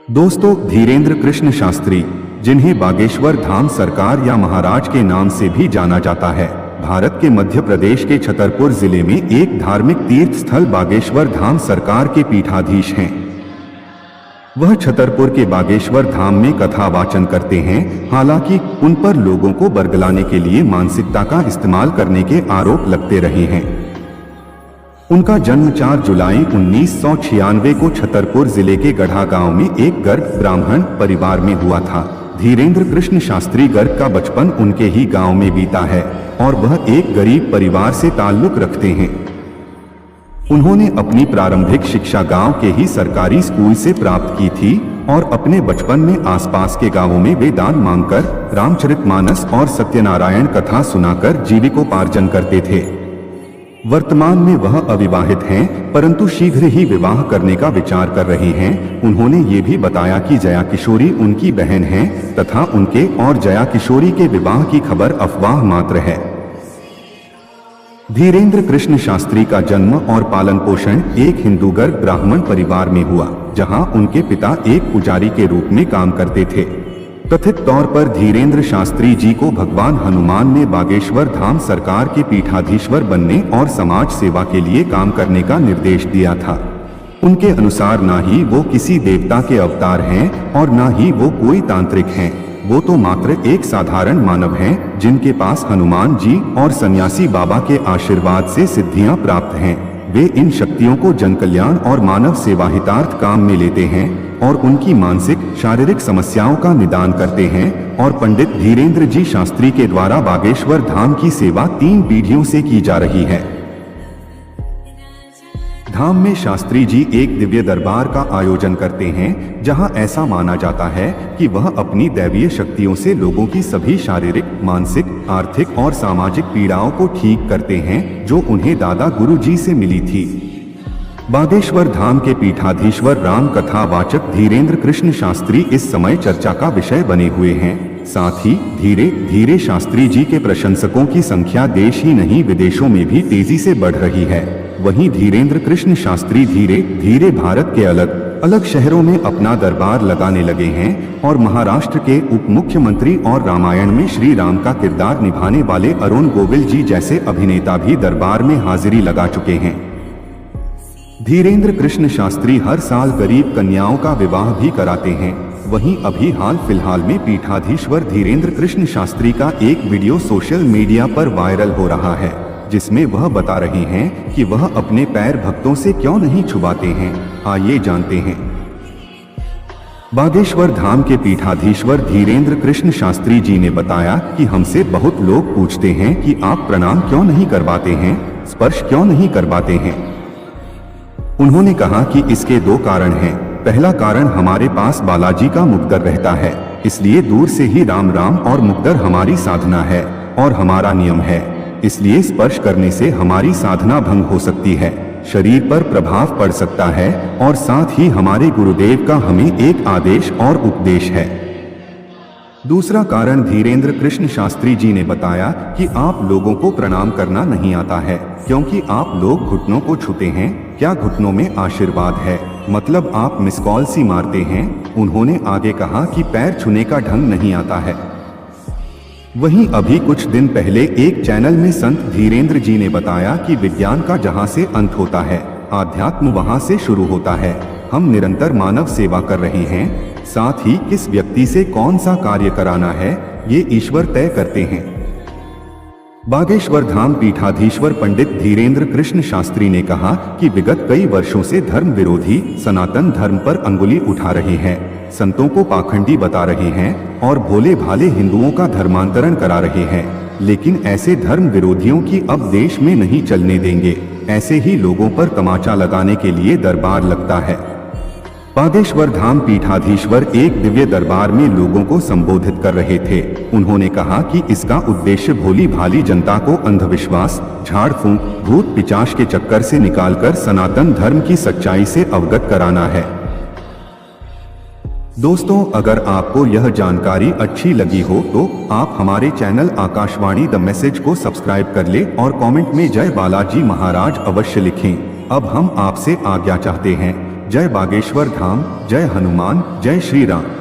दोस्तों, धीरेन्द्र कृष्ण शास्त्री, जिन्हें बागेश्वर धाम सरकार या महाराज के नाम से भी जाना जाता है, भारत के मध्य प्रदेश के छतरपुर जिले में एक धार्मिक तीर्थ स्थल बागेश्वर धाम सरकार के पीठाधीश हैं। वह छतरपुर के बागेश्वर धाम में कथा वाचन करते हैं। हालांकि उन पर लोगों को बरगलाने के लिए मानसिकता का इस्तेमाल करने के आरोप लगते रहे हैं। उनका जन्म 4 जुलाई 1996 को छतरपुर जिले के गढ़ा गांव में एक गर्ग ब्राह्मण परिवार में हुआ था। धीरेन्द्र कृष्ण शास्त्री गर्ग का बचपन उनके ही गांव में बीता है और वह एक गरीब परिवार से ताल्लुक रखते हैं। उन्होंने अपनी प्रारंभिक शिक्षा गांव के ही सरकारी स्कूल से प्राप्त की थी और अपने बचपन में आसपास के गांवों में वेदांत मांगकर, रामचरितमानस और सत्यनारायण कथा सुनाकर जीविकोपार्जन करते थे। वर्तमान में वह अविवाहित हैं, परंतु शीघ्र ही विवाह करने का विचार कर रही हैं। उन्होंने ये भी बताया कि जया किशोरी उनकी बहन हैं तथा उनके और जया किशोरी के विवाह की खबर अफवाह मात्र है। धीरेन्द्र कृष्ण शास्त्री का जन्म और पालन पोषण एक हिंदू गर्ग ब्राह्मण परिवार में हुआ, जहां उनके पिता एक पुजारी के रूप में काम करते थे। कथित तौर पर धीरेन्द्र शास्त्री जी को भगवान हनुमान ने बागेश्वर धाम सरकार के पीठाधीश्वर बनने और समाज सेवा के लिए काम करने का निर्देश दिया था। उनके अनुसार ना ही वो किसी देवता के अवतार हैं और ना ही वो कोई तांत्रिक हैं। वो तो मात्र एक साधारण मानव हैं, जिनके पास हनुमान जी और सन्यासी बाबा के आशीर्वाद से सिद्धियां प्राप्त हैं। वे इन शक्तियों को जनकल्याण और मानव सेवा हितार्थ काम में लेते हैं और उनकी मानसिक शारीरिक समस्याओं का निदान करते हैं। और पंडित धीरेन्द्र जी शास्त्री के द्वारा बागेश्वर धाम की सेवा 3 पीढ़ियों से की जा रही है। धाम में शास्त्री जी एक दिव्य दरबार का आयोजन करते हैं, जहां ऐसा माना जाता है कि वह अपनी दैवीय शक्तियों से लोगों की सभी शारीरिक, मानसिक, आर्थिक और सामाजिक पीड़ाओं को ठीक करते हैं, जो उन्हें दादा गुरु जी से मिली थी। बागेश्वर धाम के पीठाधीश्वर राम कथा वाचक धीरेन्द्र कृष्ण शास्त्री इस समय चर्चा का विषय बने हुए हैं। साथ ही धीरे धीरे शास्त्री जी के प्रशंसकों की संख्या देश ही नहीं विदेशों में भी तेजी से बढ़ रही है। वहीं धीरेन्द्र कृष्ण शास्त्री धीरे धीरे भारत के अलग अलग शहरों में अपना दरबार लगाने लगे हैं और महाराष्ट्र के उप मुख्यमंत्री और रामायण में श्री राम का किरदार निभाने वाले अरुण गोविल जी जैसे अभिनेता भी दरबार में हाजिरी लगा चुके हैं। धीरेन्द्र कृष्ण शास्त्री हर साल गरीब कन्याओं का विवाह भी कराते हैं। वहीं अभी हाल फिलहाल में पीठाधीश्वर धीरेन्द्र कृष्ण शास्त्री का एक वीडियो सोशल मीडिया पर वायरल हो रहा है, जिसमें वह बता रहे हैं कि वह अपने पैर भक्तों से क्यों नहीं छुबाते हैं। आइए जानते हैं। बागेश्वर धाम के पीठाधीश्वर धीरेन्द्र कृष्ण शास्त्री जी ने बताया कि हमसे बहुत लोग पूछते हैं कि आप प्रणाम क्यों नहीं करवाते हैं, स्पर्श क्यों नहीं करवाते हैं। उन्होंने कहा कि इसके 2 कारण हैं। पहला कारण, हमारे पास बालाजी का मुकद्दर रहता है, इसलिए दूर से ही राम राम और मुकद्दर हमारी साधना है और हमारा नियम है, इसलिए स्पर्श करने से हमारी साधना भंग हो सकती है, शरीर पर प्रभाव पड़ सकता है और साथ ही हमारे गुरुदेव का हमें एक आदेश और उपदेश है। दूसरा कारण, धीरेन्द्र कृष्ण शास्त्री जी ने बताया कि आप लोगों को प्रणाम करना नहीं आता है, क्योंकि आप लोग घुटनों को छूते हैं। क्या घुटनों में आशीर्वाद है? मतलब आप मिसकॉल सी मारते हैं। उन्होंने आगे कहा कि पैर छूने का ढंग नहीं आता है। वहीं अभी कुछ दिन पहले एक चैनल में संत धीरेन्द्र जी ने बताया कि विज्ञान का जहां से अंत होता है, आध्यात्म वहां से शुरू होता है। हम निरंतर मानव सेवा कर रहे हैं। साथ ही किस व्यक्ति से कौन सा कार्य कराना है, ये ईश्वर तय करते हैं। बागेश्वर धाम पीठाधीश्वर पंडित धीरेन्द्र कृष्ण शास्त्री ने कहा कि विगत कई वर्षों से धर्म विरोधी सनातन धर्म पर अंगुली उठा रहे हैं, संतों को पाखंडी बता रहे हैं और भोले भाले हिंदुओं का धर्मांतरण करा रहे हैं। लेकिन ऐसे धर्म विरोधियों की अब देश में नहीं चलने देंगे। ऐसे ही लोगों पर तमाचा लगाने के लिए दरबार लगता है। बागेश्वर धाम पीठाधीश्वर एक दिव्य दरबार में लोगों को संबोधित कर रहे थे। उन्होंने कहा कि इसका उद्देश्य भोली भाली जनता को अंधविश्वास, झाड़ फूंक, भूत पिचाश के चक्कर से निकालकर सनातन धर्म की सच्चाई से अवगत कराना है। दोस्तों, अगर आपको यह जानकारी अच्छी लगी हो तो आप हमारे चैनल आकाशवाणी द मैसेज को सब्सक्राइब कर ले और कमेंट में जय बालाजी महाराज अवश्य लिखें। अब हम आपसे आज्ञा चाहते हैं। जय बागेश्वर धाम, जय हनुमान, जय श्री राम।